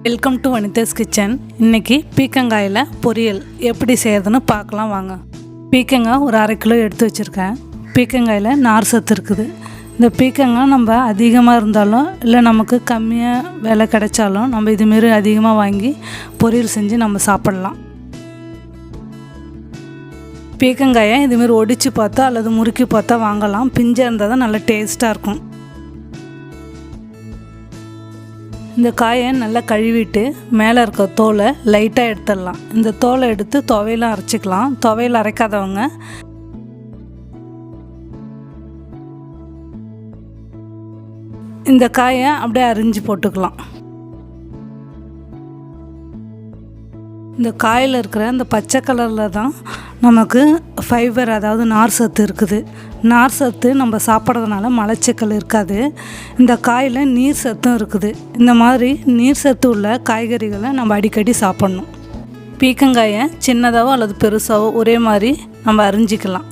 Welcome to Vanitha's kitchen. இன்றைக்கி பீக்கங்காயில் பொரியல் எப்படி செய்கிறதுன்னு பார்க்கலாம் வாங்க. பீக்கங்காய் ஒரு 1/2 கிலோ எடுத்து வச்சுருக்கேன். பீக்கங்காயில் நார் சத்து இருக்குது. இந்த பீக்கங்காய் நம்ம அதிகமாக இருந்தாலும் இல்லை நமக்கு கம்மியாக விலை கிடைச்சாலும் நம்ம இதுமாரி அதிகமாக வாங்கி பொரியல் செஞ்சு நம்ம சாப்பிட்லாம். பீக்கங்காயை இதுமாரி ஒடிச்சு பார்த்தா அல்லது முறுக்கி பார்த்தா வாங்கலாம். பிஞ்சாக இருந்தால் தான் நல்லா டேஸ்ட்டாக இருக்கும். இந்த காயை நல்லா கழுவிட்டு மேலே இருக்க தோலை லைட்டாக எடுத்துடலாம். இந்த தோலை எடுத்து துவையெல்லாம் அரைச்சிக்கலாம். துவையல் அரைக்காதவங்க இந்த காயை அப்படியே அரிஞ்சு போட்டுக்கலாம். இந்த காயில் இருக்கிற அந்த பச்சை கலரில் தான் நமக்கு ஃபைபர், அதாவது நார் சத்து இருக்குது. நார் சத்து நம்ம சாப்பிட்றதுனால மலச்சிக்கல் இருக்காது. இந்த காயில் நீர் சத்தும் இருக்குது. இந்த மாதிரி நீர் சத்து உள்ள காய்கறிகளை நம்ம அடிக்கடி சாப்பிட்ணும். பீக்கங்காயை சின்னதாகவோ அல்லது பெருசாகவோ ஒரே மாதிரி நம்ம அரிஞ்சிக்கலாம்.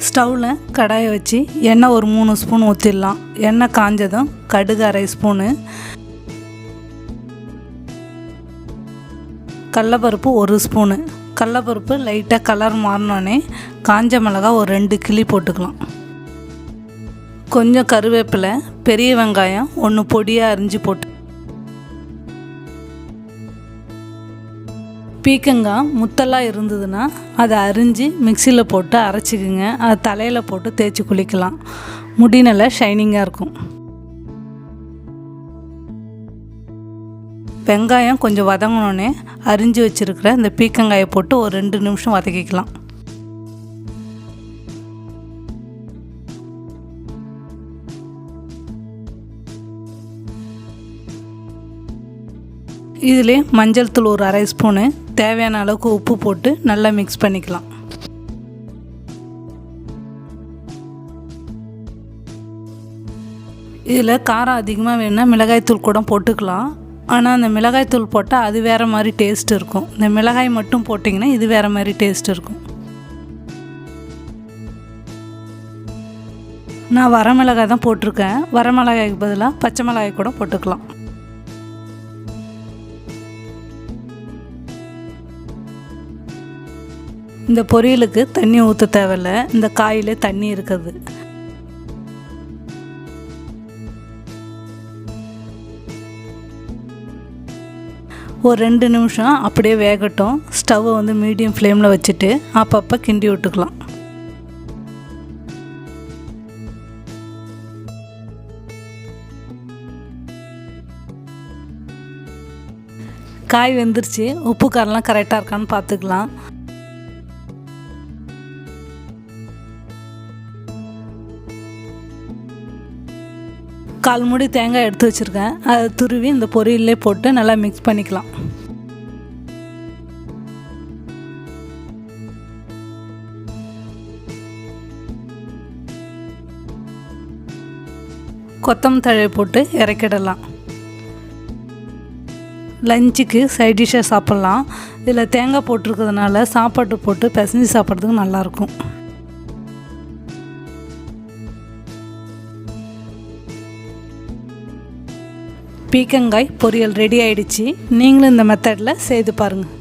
ஸ்டவ்வில் கடாயை வச்சு எண்ணெய் ஒரு 3 ஸ்பூன் ஊற்றிடலாம். எண்ணெய் காஞ்சதும் கடுகு 1/2 ஸ்பூனு, கடலப்பருப்பு 1 ஸ்பூனு. கடலப்பருப்பு லைட்டாக கலர் மாறினோடனே காஞ்ச மிளகாய் ஒரு 2 கிள்ளி போட்டுக்கலாம். கொஞ்சம் கருவேப்பிலை, பெரிய வெங்காயம் 1 பொடியாக அரிஞ்சு போட்டு, பீக்கங்காய் முத்தெல்லாம் இருந்ததுன்னா அதை அரிஞ்சு மிக்சியில் போட்டு அரைச்சிக்குங்க. அதை தலையில் போட்டு தேய்ச்சி குளிக்கலாம். முடி நல்லா ஷைனிங்காக இருக்கும். வெங்காயம் கொஞ்சம் வதங்கினோடனே அரிஞ்சு வச்சுருக்கிற இந்த பீக்கங்காயை போட்டு ஒரு 2 நிமிஷம் வதக்கிக்கலாம். இதிலே மஞ்சள் தூள் ஒரு 1/2 ஸ்பூனு, தேவையான அளவுக்கு உப்பு போட்டு நல்லா மிக்ஸ் பண்ணிக்கலாம். இதில் காரம் அதிகமாக வேணும்னா மிளகாய்த்தூள் கூட போட்டுக்கலாம். ஆனால் அந்த மிளகாய்த்தூள் போட்டால் அது வேறு மாதிரி டேஸ்ட் இருக்கும். இந்த மிளகாய் மட்டும் போட்டிங்கன்னா இது வேறு மாதிரி டேஸ்ட் இருக்கும். நான் வரமிளகாய் தான் போட்டிருக்கேன். வரமிளகாய்க்கு பதிலாக பச்சை மிளகாய் கூட போட்டுக்கலாம். இந்த பொரியலுக்கு தண்ணி ஊற்ற தேவையில்லை. இந்த காயிலே தண்ணி இருக்குது. ஒரு 2 நிமிஷம் அப்படியே வேகட்டும். ஸ்டவ்வை வந்து மீடியம் ஃப்ளேமில் வச்சுட்டு அப்பப்போ கிண்டி விட்டுக்கலாம். காய் வெந்துருச்சு. உப்பு காரெல்லாம் கரெக்டாக இருக்கான்னு பார்த்துக்கலாம். கால் மூடி தேங்காய் எடுத்து வச்சுருக்கேன். அதை துருவி இந்த பொரியல்லே போட்டு நல்லா மிக்ஸ் பண்ணிக்கலாம். கொத்தமல்லி தழை போட்டு இறக்கிடலாம். லஞ்சுக்கு சைட் டிஷ்ஷாக சாப்பிட்லாம். இதில் தேங்காய் போட்டிருக்கிறதுனால சாப்பாட்டு போட்டு பிசைஞ்சு சாப்பிட்றதுக்கு நல்லாயிருக்கும். பீக்கங்காய் பொரியல் ரெடி ஆகிடுச்சு. நீங்களும் இந்த மெத்தடில் செய்து பாருங்கள்.